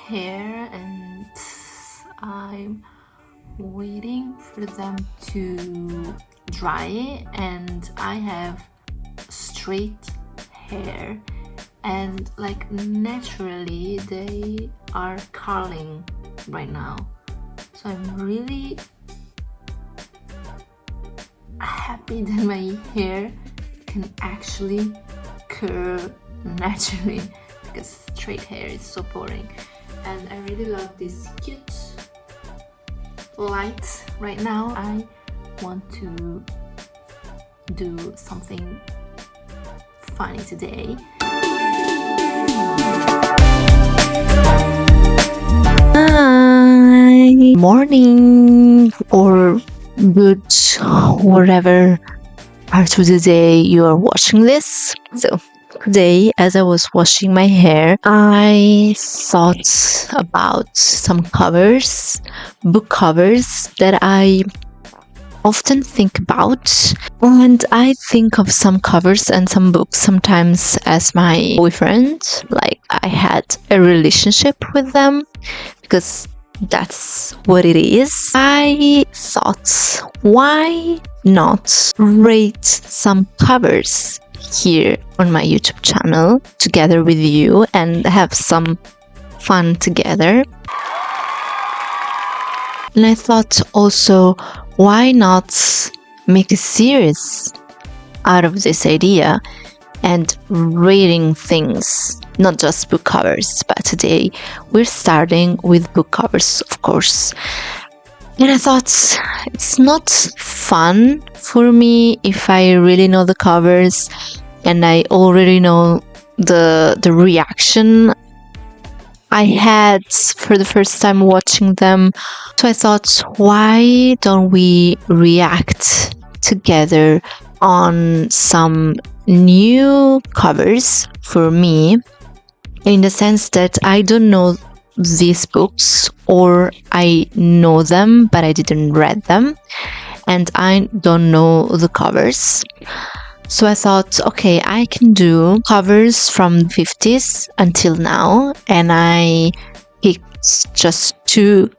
hair and I'm waiting for them to dry, and I have straight hair and like naturally they are curling right now, so I'm really happy that my hair can actually curl naturally, because straight hair is so boring. And I really love this cute light right now. I want to do something funny today. Hi, morning or good whatever part of the day you are watching this. So today, as I was washing my hair, I thought about some covers, book covers that I often think about, and I think of some covers and some books sometimes as my boyfriend, like I had a relationship with them, because that's what it is. I thought, why not rate some covers here on my YouTube channel together with you and have some fun together. And I thought also, why not make a series out of this idea and rating things, not just book covers, but today we're starting with book covers, of course. And I thought it's not fun for me if I really know the covers and I already know the reaction I had for the first time watching them. So I thought, why don't we react together on some new covers for me, in the sense that I don't know these books, or I know them but I didn't read them and I don't know the covers. So I thought, okay, I can do covers from the 50s until now, and I picked just 2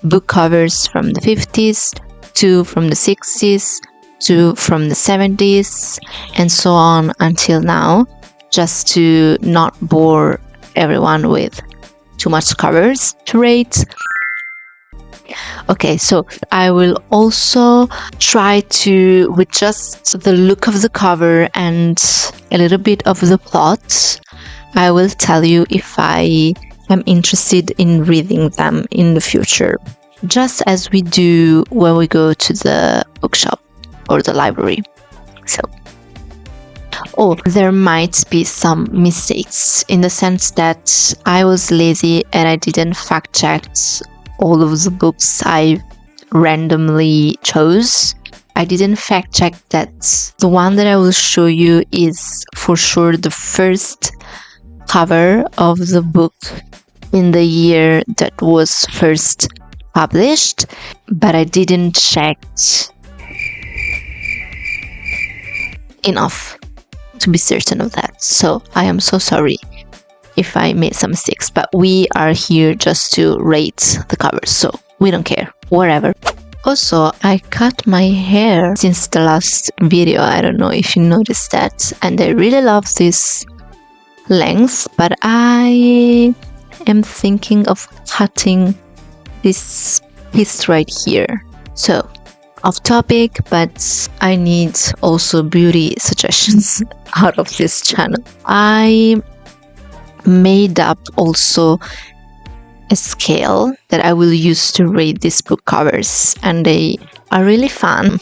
book covers from the 50s, 2 from the 60s, 2 from the 70s, and so on until now, just to not bore everyone with too much covers to rate. Okay, so I will also try to, with just the look of the cover and a little bit of the plot, I will tell you if I am interested in reading them in the future, just as we do when we go to the bookshop or the library. So, there might be some mistakes in the sense that I was lazy and I didn't fact check all of the books I randomly chose. I didn't fact check that the one that I will show you is for sure the first cover of the book in the year that was first published, but I didn't check enough to be certain of that. So I am so sorry if I made some mistakes, but we are here just to rate the covers, so we don't care, whatever. Also, I cut my hair since the last video, I don't know if you noticed that, and I really love this length, but I am thinking of cutting this piece right here. So, off topic, but I need also beauty suggestions out of this channel. I made up also a scale that I will use to rate these book covers, and they are really fun.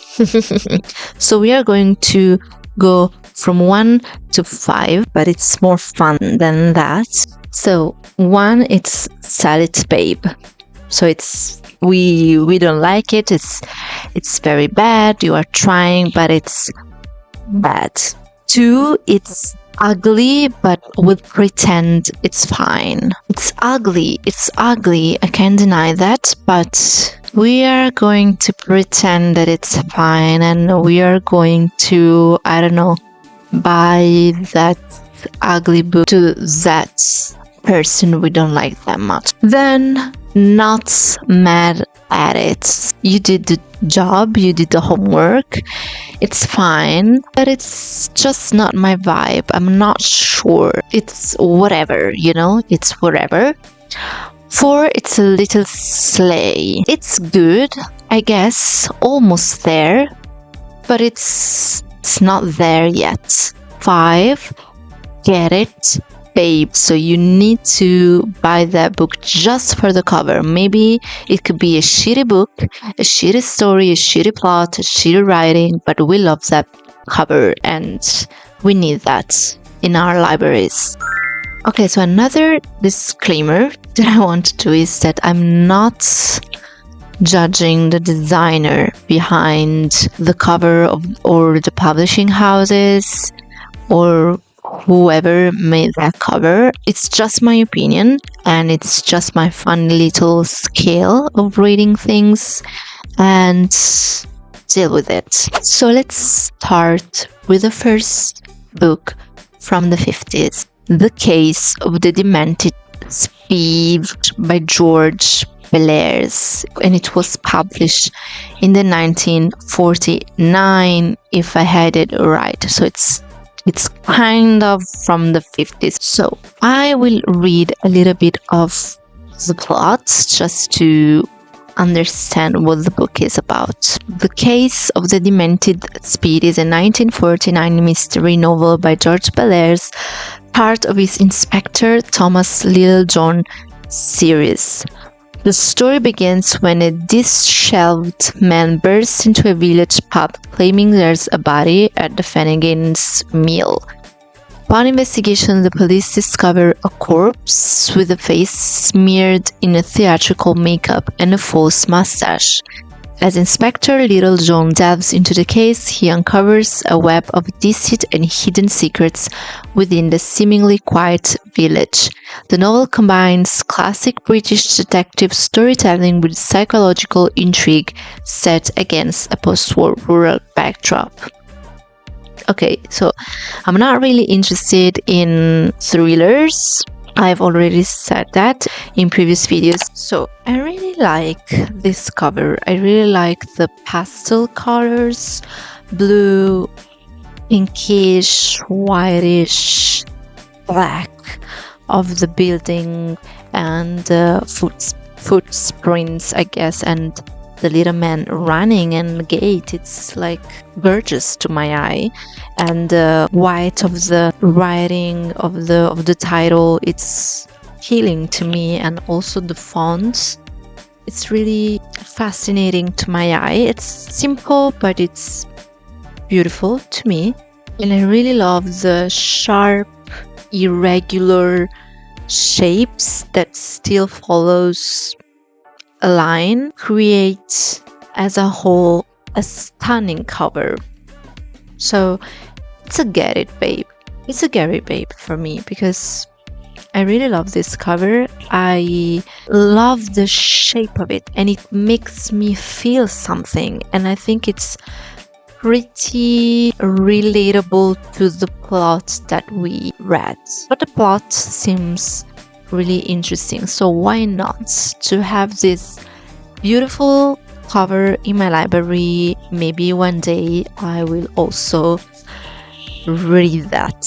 So we are going to go from 1 to 5, but it's more fun than that. So 1, it's Salit Babe. So it's we don't like it. It's very bad. You are trying, but it's bad. 2, it's ugly, but we'll pretend it's fine. It's ugly, I can't deny that, but we are going to pretend that it's fine, and we are going to, I don't know, buy that ugly book to that person we don't like that much. Then, not mad at it. You did the job, you did the homework. It's fine, but it's just not my vibe. I'm not sure. It's whatever, it's whatever. 4, it's a little slay. It's good, I guess, almost there, but it's not there yet. 5, get it, babe. So you need to buy that book just for the cover. Maybe it could be a shitty book, a shitty story, a shitty plot, a shitty writing, but we love that cover and we need that in our libraries. Okay, so another disclaimer that I want to do is that I'm not judging the designer behind the cover or the publishing houses or whoever made that cover. It's just my opinion and it's just my fun little scale of reading things, and deal with it. So let's start with the first book from the 50s, The Case of the DeMented Spiv by George Bellairs, and it was published in the 1949, if I had it right. So it's kind of from the 50s. So I will read a little bit of the plot just to understand what the book is about. The Case of the Demented Speed is a 1949 mystery novel by George Bellairs, part of his Inspector Thomas Littlejohn series. The story begins when a disheveled man bursts into a village pub claiming there's a body at the Finnegan's Mill. Upon investigation, the police discover a corpse with a face smeared in a theatrical makeup and a false mustache. As Inspector Littlejohn delves into the case, he uncovers a web of deceit and hidden secrets within the seemingly quiet village. The novel combines classic British detective storytelling with psychological intrigue set against a post-war rural backdrop. Okay, so I'm not really interested in thrillers. I've already said that in previous videos. So I really like this cover. I really like the pastel colors, blue, pinkish, whitish, black of the building and the footprints, I guess, and the little man running and the gate. It's like gorgeous to my eye, and the white of the writing of the title, it's healing to me, and also the font, it's really fascinating to my eye. It's simple but it's beautiful to me, and I really love the sharp, irregular shapes that still follows a line, create as a whole a stunning cover. So it's a get it babe. It's a get it babe for me because I really love this cover. I love the shape of it and it makes me feel something, and I think it's pretty relatable to the plot that we read. But the plot seems really interesting, so why not to have this beautiful cover in my library? Maybe one day I will also read that.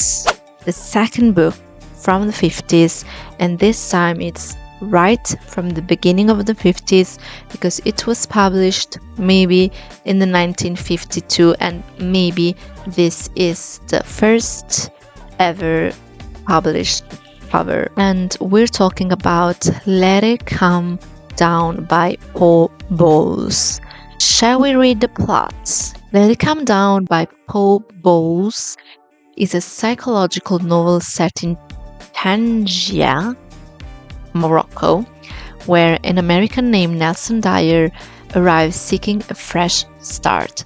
The second book from the 50s, and this time it's right from the beginning of the 50s because it was published maybe in the 1952, and maybe this is the first ever published cover, and we're talking about Let It Come Down by Paul Bowles. Shall we read the plot? Let It Come Down by Paul Bowles is a psychological novel set in Tangier, Morocco, where an American named Nelson Dyer arrives seeking a fresh start.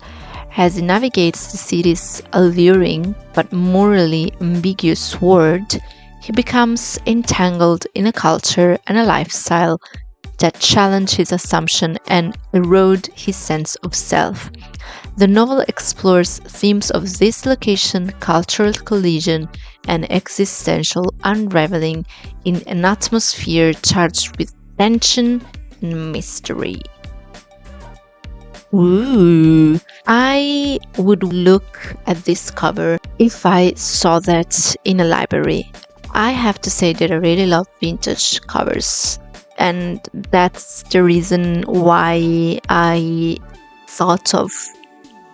As he navigates the city's alluring but morally ambiguous world, he becomes entangled in a culture and a lifestyle that challenge his assumption and erode his sense of self. The novel explores themes of dislocation, cultural collision, and existential unraveling in an atmosphere charged with tension and mystery. Ooh, I would look at this cover if I saw that in a library. I have to say that I really love vintage covers, and that's the reason why I thought of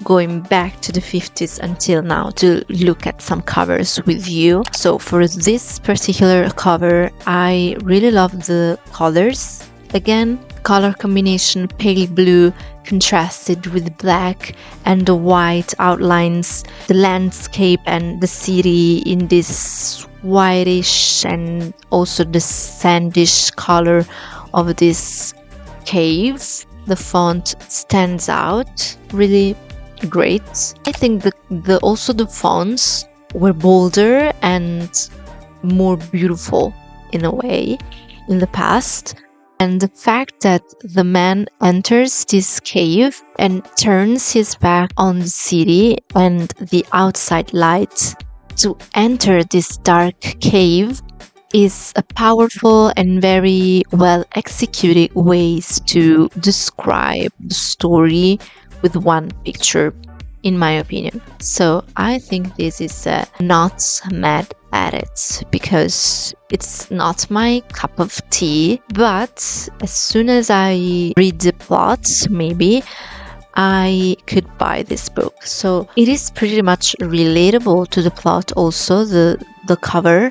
going back to the 50s until now to look at some covers with you. So for this particular cover, I really love the colors. Again, color combination, pale blue contrasted with black, and the white outlines the landscape and the city in this whitish and also the sandish color of this cave. The font stands out really great. I think also the fonts were bolder and more beautiful in a way in the past. And the fact that the man enters this cave and turns his back on the city and the outside light to enter this dark cave is a powerful and very well executed ways to describe the story with one picture, in my opinion. So I think this is not mad at it because it's not my cup of tea, but as soon as I read the plot, maybe I could buy this book. So it is pretty much relatable to the plot also, the cover,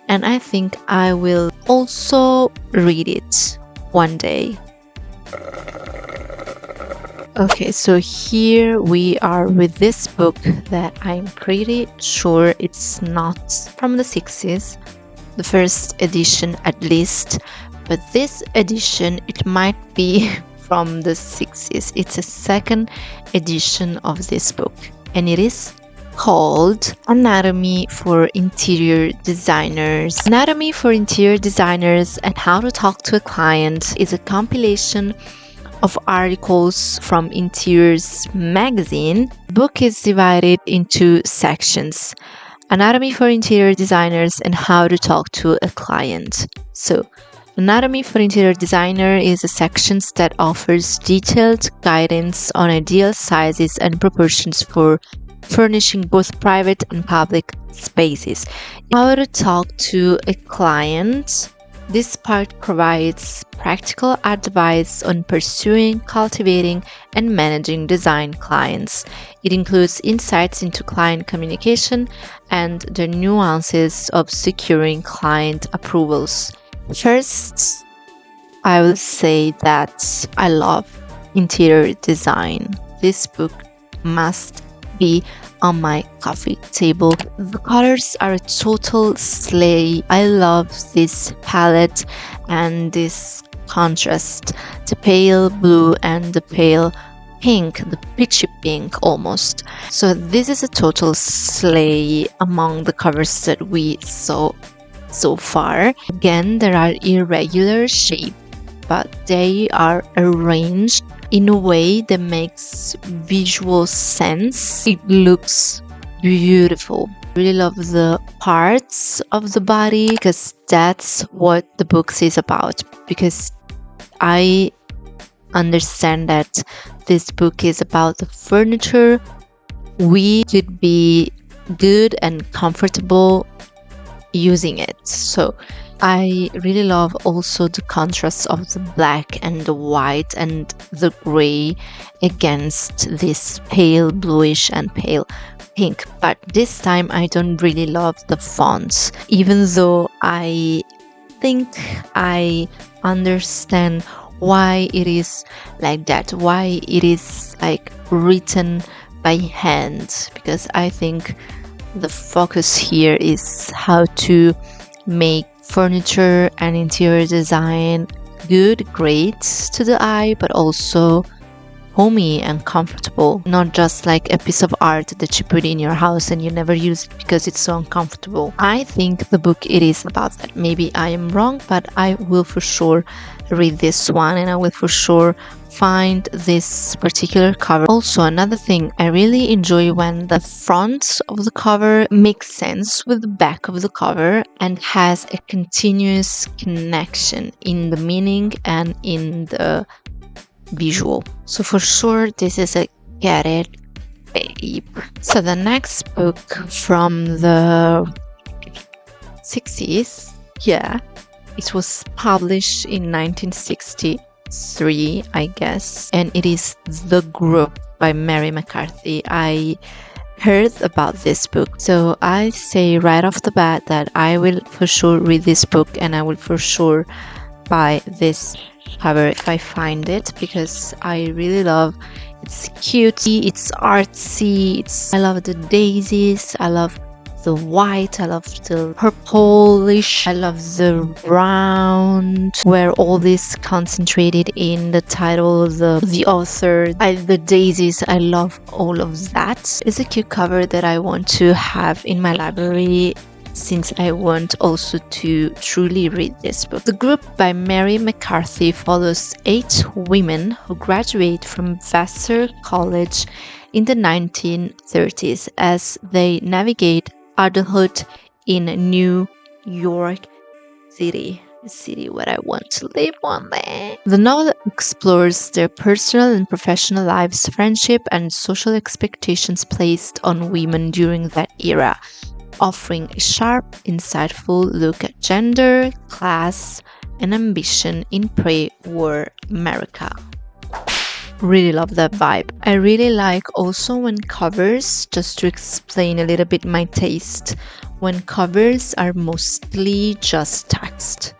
and I think I will also read it one day. Okay, so here we are with this book that I'm pretty sure it's not from the 60s, the first edition at least, but this edition, it might be from the 60s. It's a second edition of this book, and it is called Anatomy for Interior Designers. Anatomy for Interior Designers and How to Talk to a Client is a compilation of articles from Interiors magazine. The book is divided into sections: Anatomy for Interior Designers and How to Talk to a Client. So Anatomy for Interior Designer is a section that offers detailed guidance on ideal sizes and proportions for furnishing both private and public spaces. How to Talk to a Client. This part provides practical advice on pursuing, cultivating, and managing design clients. It includes insights into client communication and the nuances of securing client approvals. First, I will say that I love interior design. This book must be on my coffee table. The colors are a total slay. I love this palette and this contrast, the pale blue and the pale pink, the peachy pink almost. So this is a total slay among the covers that we saw so far. Again, there are irregular shapes, but they are arranged in a way that makes visual sense. It looks beautiful. I really love the parts of the body because that's what the book is about. Because I understand that this book is about the furniture. We should be good and comfortable using it. So I really love also the contrast of the black and the white and the gray against this pale bluish and pale pink. But this time I don't really love the fonts, even though I think I understand why it is like that, why it is like written by hand, because I think the focus here is how to make furniture and interior design good, great to the eye, but also homey and comfortable, not just like a piece of art that you put in your house and you never use it because it's so uncomfortable. I think the book, it is about that. Maybe I am wrong, but I will for sure read this one and I will for sure find this particular cover. Also, another thing, I really enjoy when the front of the cover makes sense with the back of the cover and has a continuous connection in the meaning and in the visual. So for sure, this is a get it, babe. So the next book from the 60s, yeah, it was published in 1963, I guess, and it is The Group by Mary McCarthy. I heard about this book, so I say right off the bat that I will for sure read this book and I will for sure buy this cover if I find it, because I really love, it's cute, it's artsy, I love the daisies, I love the white, I love the purplish, I love the round, where all this concentrated in the title of the author, the daisies, I love all of that. It's a cute cover that I want to have in my library, since I want also to truly read this book. The Group by Mary McCarthy follows 8 women who graduate from Vassar College in the 1930s as they navigate adulthood in New York City, a city where I want to live one day. The novel explores their personal and professional lives, friendship, and social expectations placed on women during that era, offering a sharp, insightful look at gender, class, and ambition in pre-war America. Really love that vibe. I really like also when covers, just to explain a little bit my taste, when covers are mostly just text.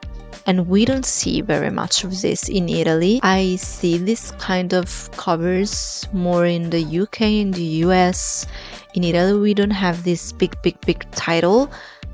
And we don't see very much of this in Italy. I see this kind of covers more in the UK, in the US. In Italy, we don't have this big title,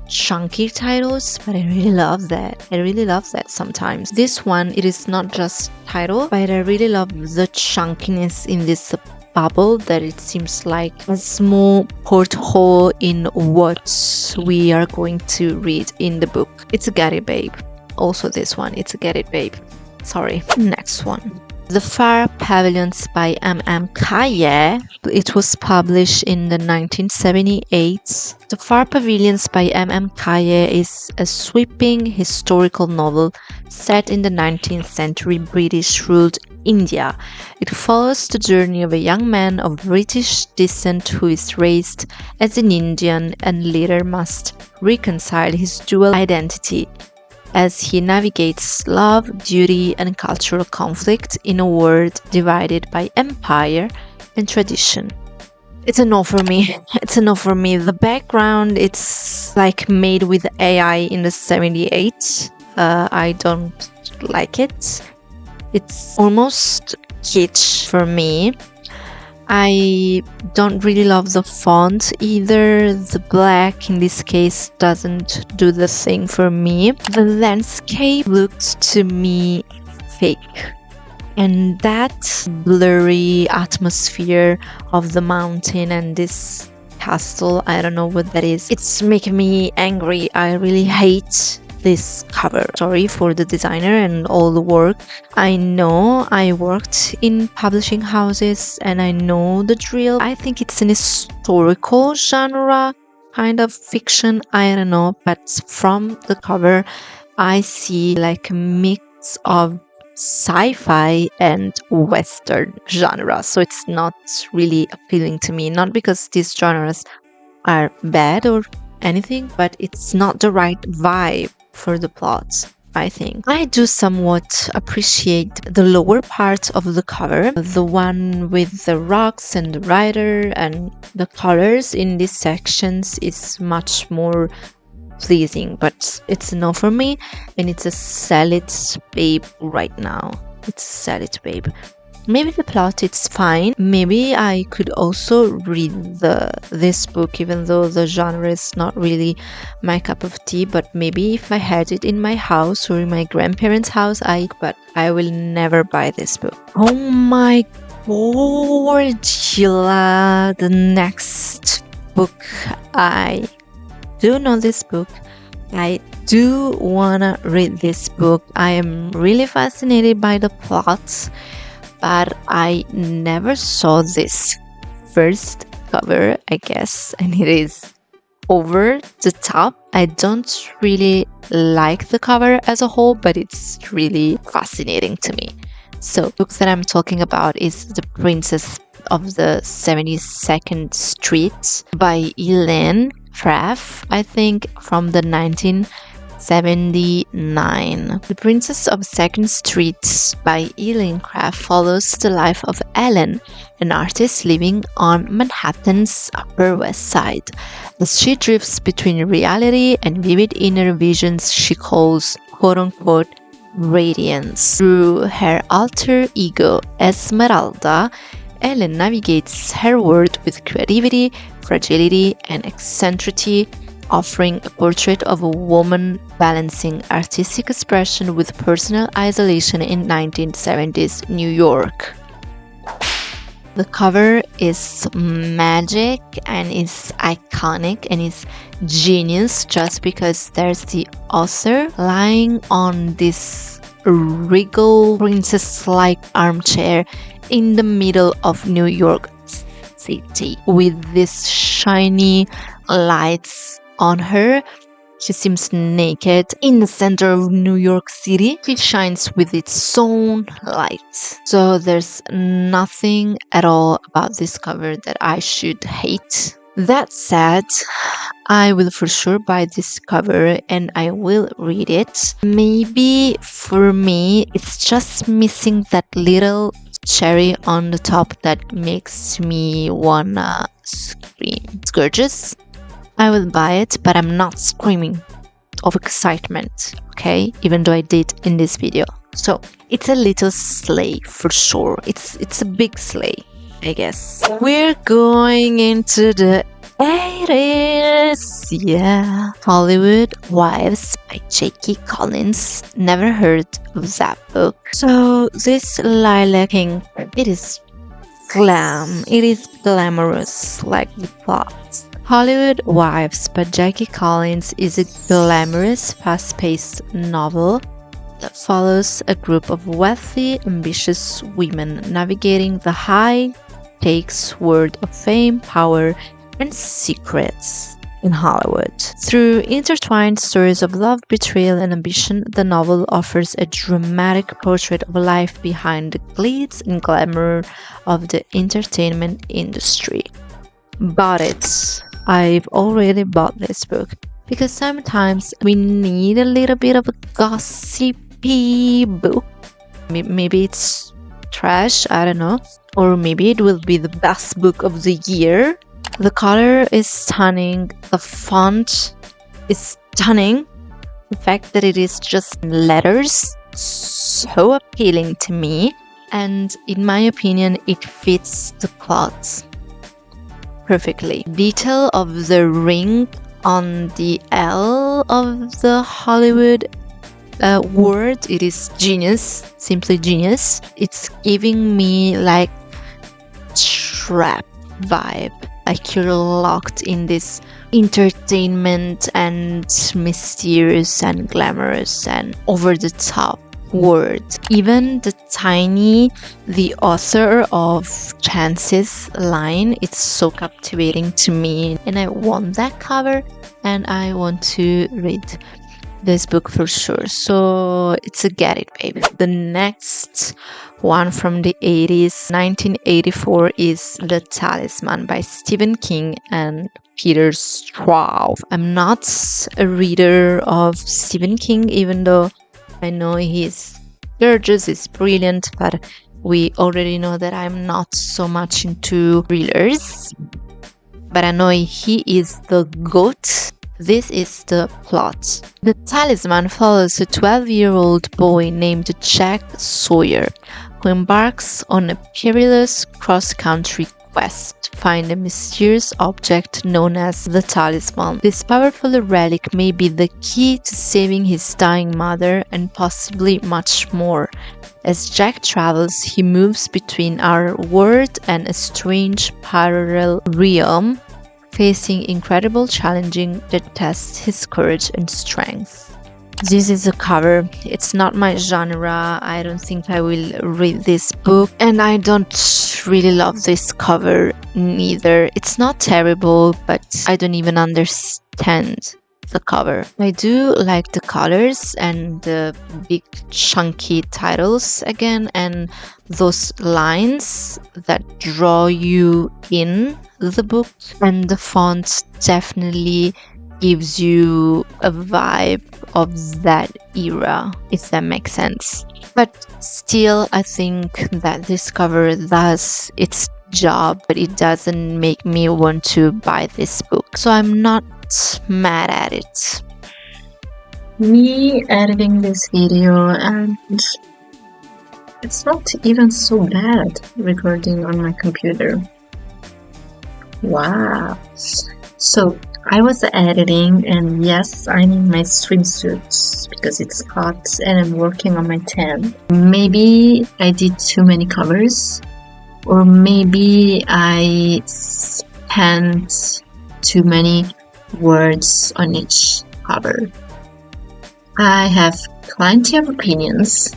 chunky titles, but I really love that. I really love that sometimes. This one, it is not just title, but I really love the chunkiness in this bubble, that it seems like a small porthole in what we are going to read in the book. It's a get it, babe. Also this one, it's a get it, babe. Sorry. Next one. The Far Pavilions by Kaye. It was published in the 1978. The Far Pavilions by Kaye is a sweeping historical novel set in the 19th century British-ruled India. It follows the journey of a young man of British descent who is raised as an Indian and later must reconcile his dual identity as he navigates love, duty, and cultural conflict in a world divided by empire and tradition. It's a no for me. It's a no for me. The background, it's like made with AI in the 78. I don't like it. It's almost kitsch for me. I don't really love the font either. The black in this case doesn't do the thing for me. The landscape looks to me fake. And that blurry atmosphere of the mountain and this castle, I don't know what that is. It's making me angry. I really hate this cover. Sorry for the designer and all the work. I know I worked in publishing houses and I know the drill. I think it's an historical genre, kind of fiction, I don't know, but from the cover I see like a mix of sci-fi and western genre, so it's not really appealing to me, not because these genres are bad or anything, but it's not the right vibe for the plot, I think. I do somewhat appreciate the lower part of the cover, the one with the rocks and the rider, and the colors in these sections is much more pleasing, but it's no for me, and it's a sell it babe right now. It's a sell it babe. Maybe the plot it's fine. Maybe I could also read this book, even though the genre is not really my cup of tea. But maybe if I had it in my house or in my grandparents' house, but I will never buy this book. Oh my god, Gila! The next book, I do know this book. I do wanna read this book. I am really fascinated by the plot. but I never saw this first cover, I guess, and it is over the top. I don't really like the cover as a whole, but it's really fascinating to me. So the book that I'm talking about is The Princess of the 72nd Street by Elaine Kraf, I think from the 1979. The Princess of 2nd Street by Elaine Kraf follows the life of Ellen, an artist living on Manhattan's Upper West Side, as she drifts between reality and vivid inner visions she calls quote-unquote radiance. Through her alter ego Esmeralda, Ellen navigates her world with creativity, fragility, and eccentricity, offering a portrait of a woman balancing artistic expression with personal isolation in 1970s New York. The cover is magic and is iconic and is genius just because there's the author lying on this regal princess-like armchair in the middle of New York City with these shiny lights on her. She seems naked in the center of New York City. She shines with its own light. So there's nothing at all about this cover that I should hate. That said, I will for sure buy this cover and I will read it. Maybe for me, it's just missing that little cherry on the top that makes me wanna scream. It's gorgeous. I will buy it, but I'm not screaming of excitement, okay? Even though I did in this video. So it's a little sleigh for sure. It's a big sleigh, I guess. We're going into the 80s. Yeah. Hollywood Wives by J.K. Collins. Never heard of that book. So this lilac pink, it is glam. It is glamorous, like the plot. Hollywood Wives by J.K. Collins is a glamorous, fast-paced novel that follows a group of wealthy, ambitious women navigating the high-stakes world of fame, power, and secrets in Hollywood. Through intertwined stories of love, betrayal, and ambition, the novel offers a dramatic portrait of life behind the glitz and glamour of the entertainment industry. Bought it. I've already bought this book because sometimes we need a little bit of a gossipy book. Maybe it's trash, I don't know, or maybe it will be the best book of the year. The color is stunning, the font is stunning, the fact that it is just letters, so appealing to me, and in my opinion it fits the plot perfectly. Detail of the ring on the L of the Hollywood word, it is genius, simply genius. It's giving me like trap vibe, like you're locked in this entertainment and mysterious and glamorous and over the top word. Even the author of Chance's line, it's so captivating to me, and I want that cover and I want to read this book for sure. So it's a get it, baby. The next one from the 80s, 1984, is The Talisman by Stephen King and Peter Straub. I'm not a reader of Stephen King, even though I know he's gorgeous, he's brilliant, but we already know that I'm not so much into thrillers. But I know he is the GOAT. This is the plot. The Talisman follows a 12-year-old boy named Jack Sawyer, who embarks on a perilous cross-country quest to find a mysterious object known as the Talisman. This powerful relic may be the key to saving his dying mother and possibly much more. As Jack travels, he moves between our world and a strange parallel realm, facing incredible challenges that test his courage and strength. This is a cover. It's not my genre. I don't think I will read this book, and I don't really love this cover neither. It's not terrible, but I don't even understand the cover. I do like the colors and the big chunky titles again, and those lines that draw you in the book, and the font definitely gives you a vibe of that era, if that makes sense. But still, I think that this cover does its job, but it doesn't make me want to buy this book. So I'm not mad at it. Me editing this video, and it's not even so bad recording on my computer. Wow. So I was editing, and yes, I'm in my swimsuit because it's hot and I'm working on my tan. Maybe I did too many covers, or maybe I spent too many words on each cover. I have plenty of opinions.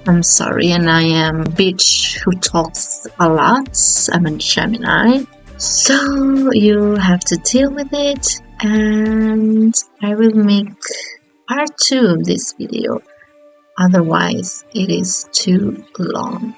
I'm sorry, and I am a bitch who talks a lot. I'm a Gemini. So you have to deal with it, and I will make part 2 of this video. Otherwise, it is too long.